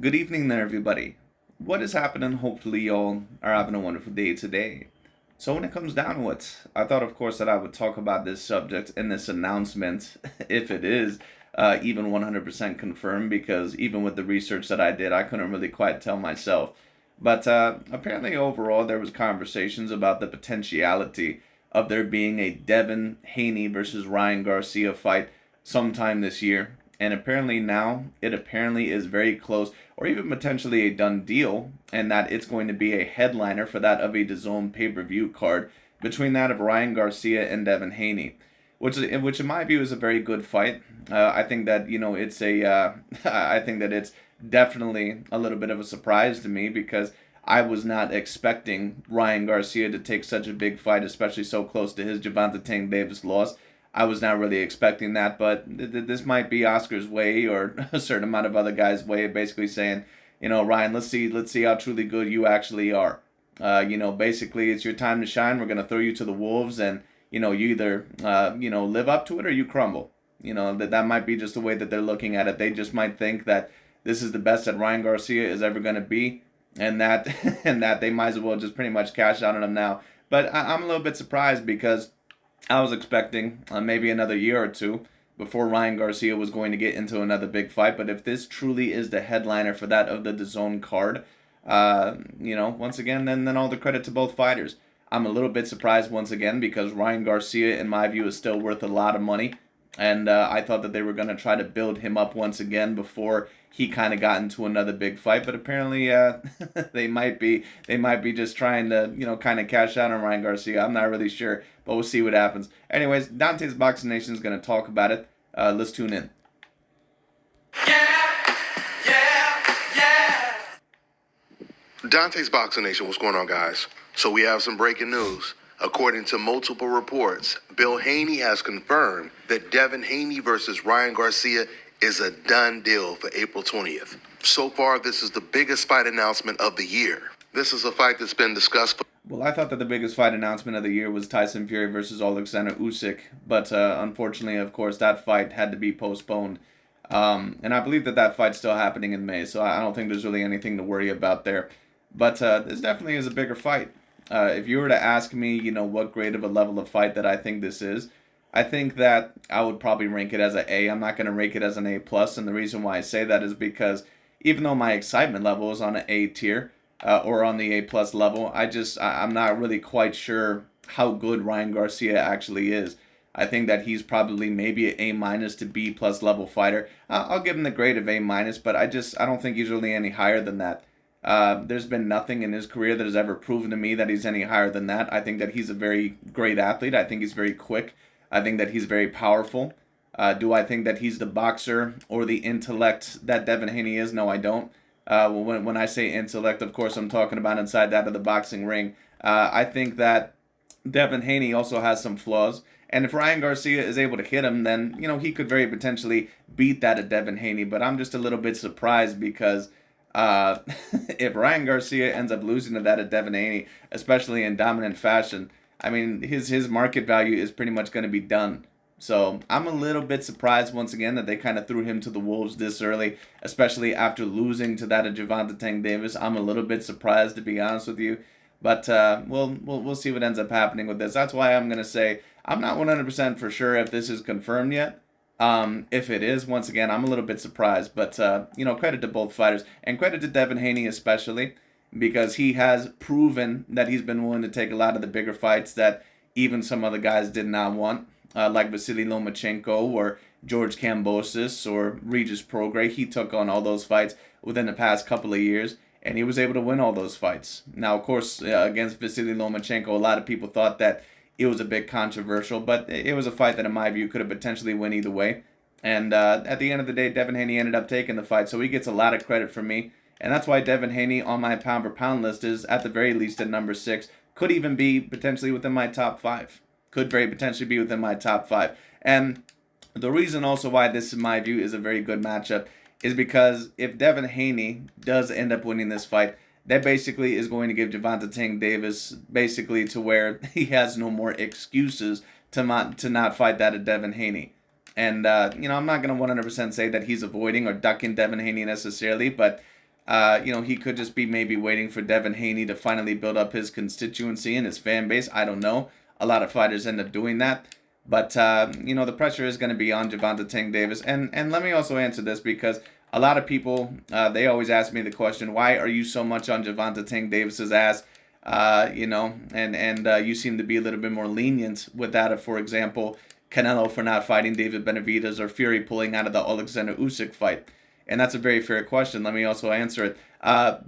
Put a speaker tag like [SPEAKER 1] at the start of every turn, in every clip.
[SPEAKER 1] Good evening there, everybody. What is happening? Hopefully, y'all are having a wonderful day today. So, when it comes down to it, I thought, of course, that I would talk about this subject and this announcement, if it is even 100% confirmed, because even with the research that I did, I couldn't really quite tell myself. But apparently, overall, there was conversations about the potentiality of there being a Devin Haney versus Ryan Garcia fight sometime this year. And apparently now, it apparently is very close, or even potentially a done deal, and that it's going to be a headliner for that of a DAZN pay-per-view card between that of Ryan Garcia and Devin Haney, which in my view is a very good fight. I think that it's I think that it's definitely a little bit of a surprise to me because I was not expecting Ryan Garcia to take such a big fight, especially so close to his Gervonta Tank Davis loss. I was not really expecting that, but this might be Oscar's way or a certain amount of other guys' way of basically saying, Ryan, let's see how truly good you actually are. Basically, it's your time to shine. We're gonna throw you to the wolves, and you either live up to it or you crumble. That might be just the way that they're looking at it. They just might think that this is the best that Ryan Garcia is ever gonna be, and that and that they might as well just pretty much cash out on him now. But I'm a little bit surprised because I was expecting maybe another year or two before Ryan Garcia was going to get into another big fight. But if this truly is the headliner for that of the DAZN card, once again, then all the credit to both fighters. I'm a little bit surprised once again because Ryan Garcia, in my view, is still worth a lot of money. And I thought that they were going to try to build him up once again before he kind of got into another big fight. But apparently, they might be just trying to kind of cash out on Ryan Garcia. I'm not really sure, but we'll see what happens. Anyways, Dante's Boxing Nation is going to talk about it. Let's tune in.
[SPEAKER 2] Yeah, yeah, yeah. Dante's Boxing Nation, what's going on, guys? So we have some breaking news. According to multiple reports, Bill Haney has confirmed that Devin Haney versus Ryan Garcia is a done deal for April 20th. So far, this is the biggest fight announcement of the year. This is a fight that's been discussed for
[SPEAKER 1] Well, I thought that the biggest fight announcement of the year was Tyson Fury versus Alexander Usyk, but unfortunately, of course, that fight had to be postponed. And I believe that fight's still happening in May, so I don't think there's really anything to worry about there. But this definitely is a bigger fight. If you were to ask me, what grade of a level of fight that I think this is, I think that I would probably rank it as an A. I'm not going to rank it as an A plus, and the reason why I say that is because even though my excitement level is on an A tier or on the A plus level, I'm not really quite sure how good Ryan Garcia actually is. I think that he's probably maybe an A minus to B plus level fighter. I'll give him the grade of A minus, but I don't think he's really any higher than that. There's been nothing in his career that has ever proven to me that he's any higher than that. I think that he's a very great athlete. I think he's very quick. I think that he's very powerful. Do I think that he's the boxer or the intellect that Devin Haney is? No, I don't. When I say intellect, of course, I'm talking about inside that of the boxing ring. I think that Devin Haney also has some flaws. And if Ryan Garcia is able to hit him, then, he could very potentially beat that of Devin Haney. But I'm just a little bit surprised because uh, if Ryan Garcia ends up losing to that of Devin Haney, especially in dominant fashion, I mean, his market value is pretty much going to be done. So I'm a little bit surprised once again that they kind of threw him to the wolves this early, especially after losing to that of Gervonta Tank Davis. I'm a little bit surprised, to be honest with you. But we'll see what ends up happening with this. That's why I'm going to say I'm not 100% for sure if this is confirmed yet. If it is, once again, I'm a little bit surprised. But, credit to both fighters. And credit to Devin Haney especially, because he has proven that he's been willing to take a lot of the bigger fights that even some other guys did not want, like Vasily Lomachenko or George Kambosos or Regis Prograis. He took on all those fights within the past couple of years, and he was able to win all those fights. Now, of course, against Vasily Lomachenko, a lot of people thought that it was a bit controversial, but it was a fight that, in my view, could have potentially went either way. And at the end of the day, Devin Haney ended up taking the fight, so he gets a lot of credit from me. And that's why Devin Haney on my pound per pound list is at the very least at number 6. Could even be potentially within my top 5. Could very potentially be within my top 5. And the reason also why this, in my view, is a very good matchup is because if Devin Haney does end up winning this fight, that basically is going to give Gervonta Tank Davis basically to where he has no more excuses to not fight that at Devin Haney. And, I'm not going to 100% say that he's avoiding or ducking Devin Haney necessarily, but He could just be maybe waiting for Devin Haney to finally build up his constituency and his fan base. I don't know. A lot of fighters end up doing that. But, the pressure is going to be on Gervonta Tank Davis. And let me also answer this, because a lot of people, they always ask me the question, why are you so much on Gervonta Tank Davis's ass? You seem to be a little bit more lenient with that. For example, Canelo for not fighting David Benavidez, or Fury pulling out of the Alexander Usyk fight. And that's a very fair question. Let me also answer it.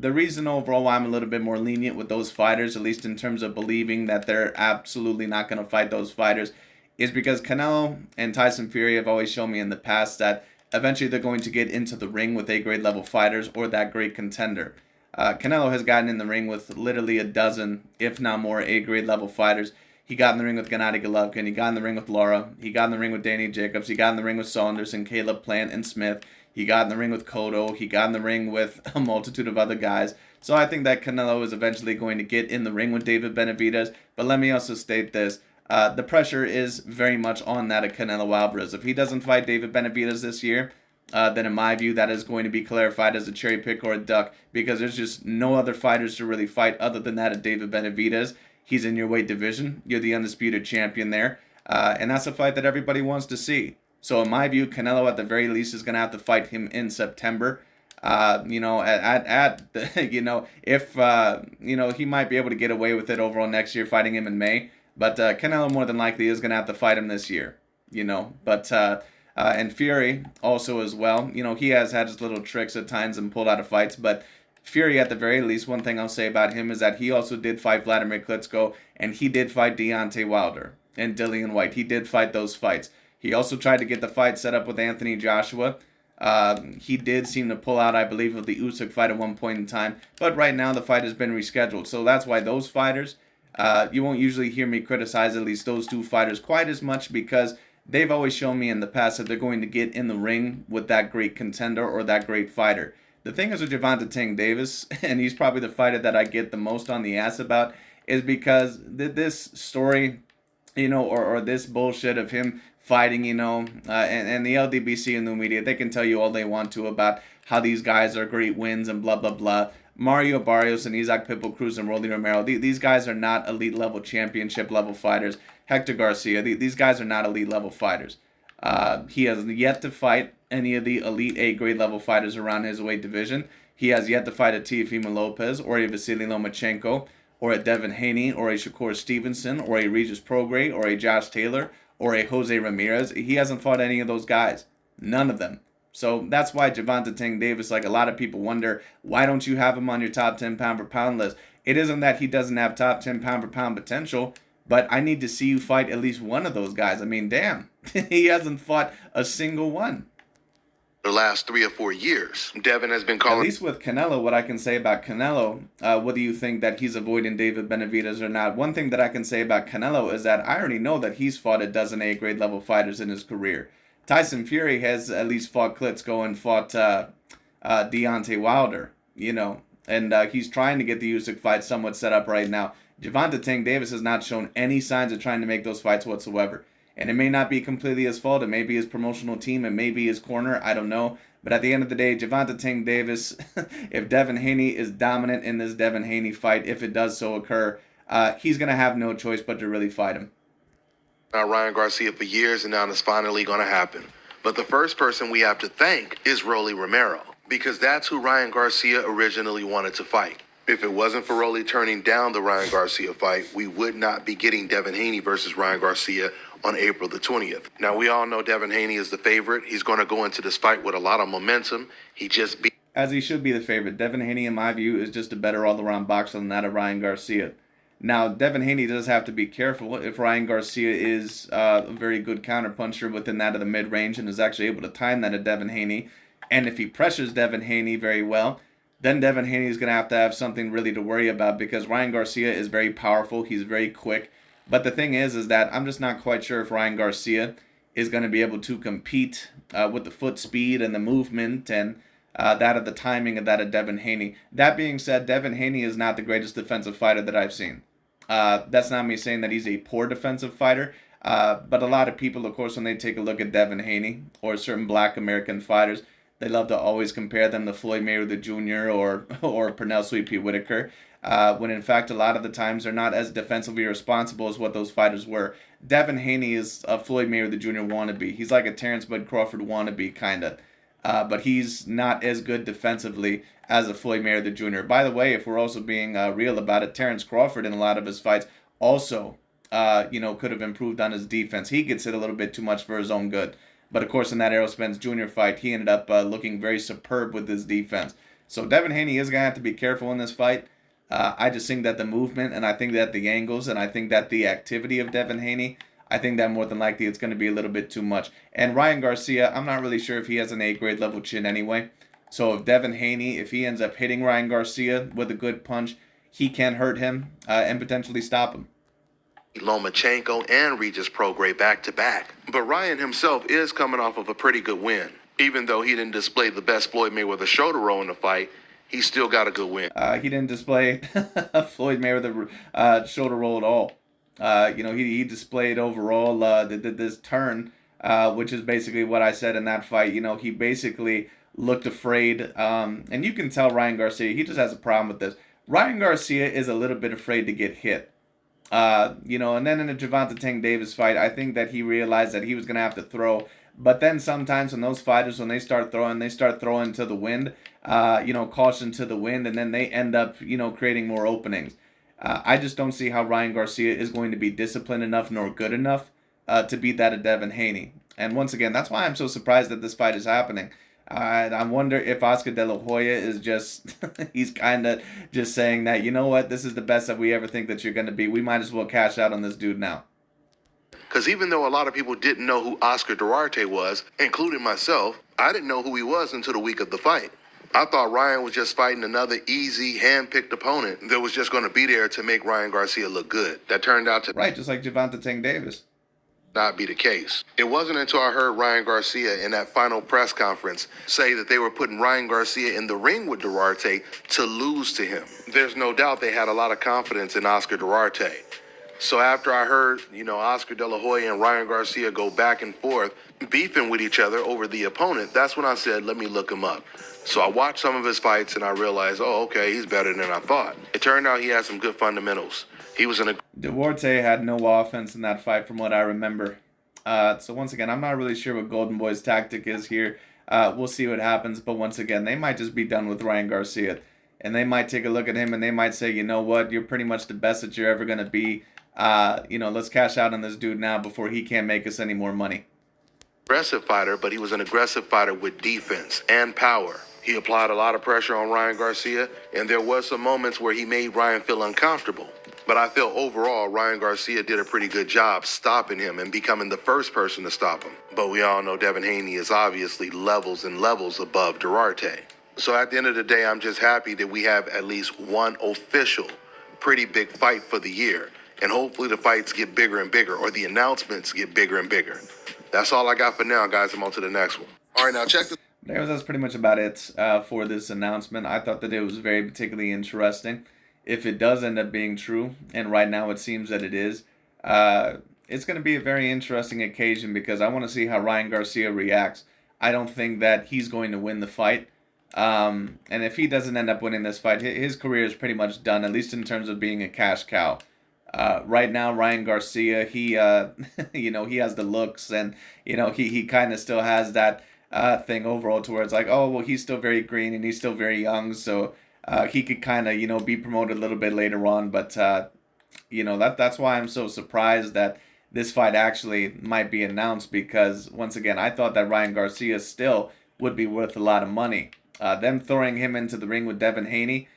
[SPEAKER 1] The reason overall why I'm a little bit more lenient with those fighters, at least in terms of believing that they're absolutely not going to fight those fighters, is because Canelo and Tyson Fury have always shown me in the past that eventually they're going to get into the ring with A-grade level fighters or that great contender. Canelo has gotten in the ring with literally a dozen, if not more, A-grade level fighters. He got in the ring with Gennady Golovkin. He got in the ring with Lara. He got in the ring with Danny Jacobs. He got in the ring with Saunders and Caleb Plant and Smith. He got in the ring with Cotto. He got in the ring with a multitude of other guys. So I think that Canelo is eventually going to get in the ring with David Benavidez. But let me also state this. The pressure is very much on that of Canelo Alvarez. If he doesn't fight David Benavidez this year, then in my view, that is going to be clarified as a cherry pick or a duck, because there's just no other fighters to really fight other than that of David Benavidez. He's in your weight division. You're the undisputed champion there. And that's a fight that everybody wants to see. So in my view, Canelo at the very least is going to have to fight him in September. If he might be able to get away with it overall next year, fighting him in May. But Canelo more than likely is going to have to fight him this year. And Fury also as well. He has had his little tricks at times and pulled out of fights, but Fury, at the very least, one thing I'll say about him is that he also did fight Vladimir Klitschko, and he did fight Deontay Wilder and Dillian White. He did fight those fights. He also tried to get the fight set up with Anthony Joshua. He did seem to pull out, I believe, of the Usyk fight at one point in time, but right now the fight has been rescheduled. So that's why those fighters, you won't usually hear me criticize at least those two fighters quite as much, because they've always shown me in the past that they're going to get in the ring with that great contender or that great fighter. The thing is with Gervonta Tank Davis, and he's probably the fighter that I get the most on the ass about, is because this story, or this bullshit of him fighting, and the LDBC and the media, they can tell you all they want to about how these guys are great wins and blah, blah, blah. Mario Barrios and Isaac Pitbull Cruz and Rolly Romero, these guys are not elite level championship level fighters. Hector Garcia, these guys are not elite level fighters. He has yet to fight any of the elite A-grade level fighters around his weight division. He has yet to fight a Teofimo Lopez, or a Vasily Lomachenko, or a Devin Haney, or a Shakur Stevenson, or a Regis Prograis, or a Josh Taylor, or a Jose Ramirez. He hasn't fought any of those guys. None of them. So that's why Gervonta Tank Davis, like a lot of people wonder, why don't you have him on your top 10 pound per pound list? It isn't that he doesn't have top 10 pound per pound potential, but I need to see you fight at least one of those guys. I mean, damn, he hasn't fought a single one.
[SPEAKER 2] The last 3 or 4 years, Devin has been calling.
[SPEAKER 1] At least with Canelo, what I can say about Canelo, whether you think that he's avoiding David Benavidez or not, one thing that I can say about Canelo is that I already know that he's fought a dozen A-grade level fighters in his career. Tyson Fury has at least fought Klitschko and fought Deontay Wilder, and he's trying to get the Usyk fight somewhat set up right now. Gervonta Tank Davis has not shown any signs of trying to make those fights whatsoever. And it may not be completely his fault. It may be his promotional team. It may be his corner. I don't know. But at the end of the day, Gervonta Tank Davis, if Devin Haney is dominant in this Devin Haney fight, if it does so occur, he's going to have no choice but to really fight him.
[SPEAKER 2] Ryan Garcia for years, and now it's finally going to happen. But the first person we have to thank is Rolly Romero, because that's who Ryan Garcia originally wanted to fight. If it wasn't for Rolly turning down the Ryan Garcia fight, we would not be getting Devin Haney versus Ryan Garcia on April the 20th. Now, we all know Devin Haney is the favorite. He's going to go into this fight with a lot of momentum. He just beat...
[SPEAKER 1] As he should be the favorite. Devin Haney, in my view, is just a better all-around boxer than that of Ryan Garcia. Now, Devin Haney does have to be careful if Ryan Garcia is a very good counterpuncher within that of the mid-range and is actually able to time that at Devin Haney. And if he pressures Devin Haney very well, then Devin Haney is going to have something really to worry about, because Ryan Garcia is very powerful. He's very quick. But the thing is that I'm just not quite sure if Ryan Garcia is going to be able to compete with the foot speed and the movement and that of the timing of that of Devin Haney. That being said, Devin Haney is not the greatest defensive fighter that I've seen. That's not me saying that he's a poor defensive fighter, but a lot of people, of course, when they take a look at Devin Haney or certain black American fighters, They love to always compare them to Floyd Mayweather Jr. or Pernell Sweet Pea Whitaker, when in fact a lot of the times they're not as defensively responsible as what those fighters were. Devin Haney is a Floyd Mayweather Jr. wannabe. He's like a Terrence Bud Crawford wannabe, kind of. But he's not as good defensively as a Floyd Mayweather Jr. By the way, if we're also being real about it, Terrence Crawford in a lot of his fights also, could have improved on his defense. He gets hit a little bit too much for his own good. But of course, in that Errol Spence Jr. fight, he ended up looking very superb with his defense. So Devin Haney is going to have to be careful in this fight. I just think that the movement, and I think that the angles, and I think that the activity of Devin Haney, I think that more than likely it's going to be a little bit too much. And Ryan Garcia, I'm not really sure if he has an A-grade level chin anyway. So if Devin Haney, if he ends up hitting Ryan Garcia with a good punch, he can hurt him and potentially stop him.
[SPEAKER 2] Lomachenko and Regis Prograis back-to-back. But Ryan himself is coming off of a pretty good win. Even though he didn't display the best Floyd Mayweather shoulder roll in the fight, he still got a good win.
[SPEAKER 1] He didn't display Floyd Mayweather shoulder roll at all. He displayed overall this turn, which is basically what I said in that fight. He basically looked afraid. And you can tell Ryan Garcia, he just has a problem with this. Ryan Garcia is a little bit afraid to get hit. And then in the Gervonta Tank Davis fight, I think that he realized that he was going to have to throw. But then sometimes when those fighters, when they start throwing to the wind, caution to the wind, and then they end up, creating more openings. I just don't see how Ryan Garcia is going to be disciplined enough nor good enough to beat that of Devin Haney. And once again, that's why I'm so surprised that this fight is happening. I wonder if Oscar De La Hoya is just, he's kind of just saying that, you know what, this is the best that we ever think that you're going to be. We might as well cash out on this dude now.
[SPEAKER 2] Because even though a lot of people didn't know who Oscar Duarte was, including myself, I didn't know who he was until the week of the fight. I thought Ryan was just fighting another easy, hand-picked opponent that was just going to be there to make Ryan Garcia look good. That turned out to
[SPEAKER 1] right, just like Gervonta Tank Davis.
[SPEAKER 2] Not be the case. It wasn't until I heard Ryan Garcia in that final press conference say that they were putting Ryan Garcia in the ring with Duarte to lose to him. There's no doubt they had a lot of confidence in Oscar Duarte. So after I heard, Oscar De La Hoya and Ryan Garcia go back and forth, beefing with each other over the opponent, that's when I said, let me look him up. So I watched some of his fights and I realized, oh, okay, he's better than I thought. It turned out he had some good fundamentals. He was in a...
[SPEAKER 1] Duarte had no offense in that fight from what I remember. So once again, I'm not really sure what Golden Boy's tactic is here. We'll see what happens. But once again, they might just be done with Ryan Garcia. And they might take a look at him and they might say, you know what, you're pretty much the best that you're ever going to be. Let's cash out on this dude now before he can't make us any more money.
[SPEAKER 2] Aggressive fighter, but he was an aggressive fighter with defense and power. He applied a lot of pressure on Ryan Garcia, and there was some moments where he made Ryan feel uncomfortable. But I feel overall Ryan Garcia did a pretty good job stopping him and becoming the first person to stop him. But we all know Devin Haney is obviously levels and levels above Duarte. So at the end of the day, I'm just happy that we have at least one official pretty big fight for the year. And hopefully the fights get bigger and bigger, or the announcements get bigger and bigger. That's all I got for now, guys. I'm on to the next one. All right, now check this.
[SPEAKER 1] That's pretty much about it for this announcement. I thought that it was very particularly interesting. If it does end up being true, and right now it seems that it is, it's going to be a very interesting occasion because I want to see how Ryan Garcia reacts. I don't think that he's going to win the fight. And if he doesn't end up winning this fight, his career is pretty much done, at least in terms of being a cash cow. Right now, Ryan Garcia, he has the looks, and, he kind of still has that thing overall to where it's like, oh, well, he's still very green and he's still very young, so he could kind of, be promoted a little bit later on. But, that's why I'm so surprised that this fight actually might be announced, because, once again, I thought that Ryan Garcia still would be worth a lot of money. Them throwing him into the ring with Devin Haney,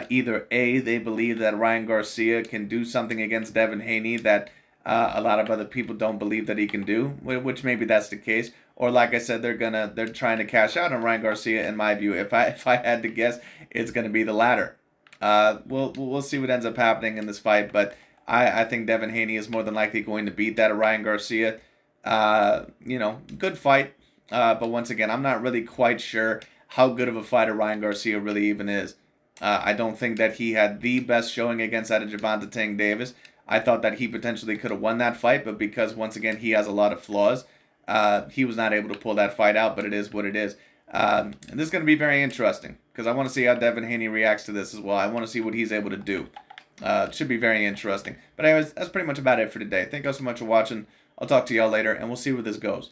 [SPEAKER 1] either A, they believe that Ryan Garcia can do something against Devin Haney that a lot of other people don't believe that he can do, which maybe that's the case. Or like I said, they're trying to cash out on Ryan Garcia. In my view, if I had to guess, it's going to be the latter. We'll see what ends up happening in this fight, but I think Devin Haney is more than likely going to beat that of Ryan Garcia. Good fight, but once again, I'm not really quite sure how good of a fighter Ryan Garcia really even is. I don't think that he had the best showing against that of Gervonta Tank Davis. I thought that he potentially could have won that fight, but because, once again, he has a lot of flaws, he was not able to pull that fight out, but it is what it is. And this is going to be very interesting because I want to see how Devin Haney reacts to this as well. I want to see what he's able to do. It should be very interesting. But anyways, that's pretty much about it for today. Thank you all so much for watching. I'll talk to y'all later, and we'll see where this goes.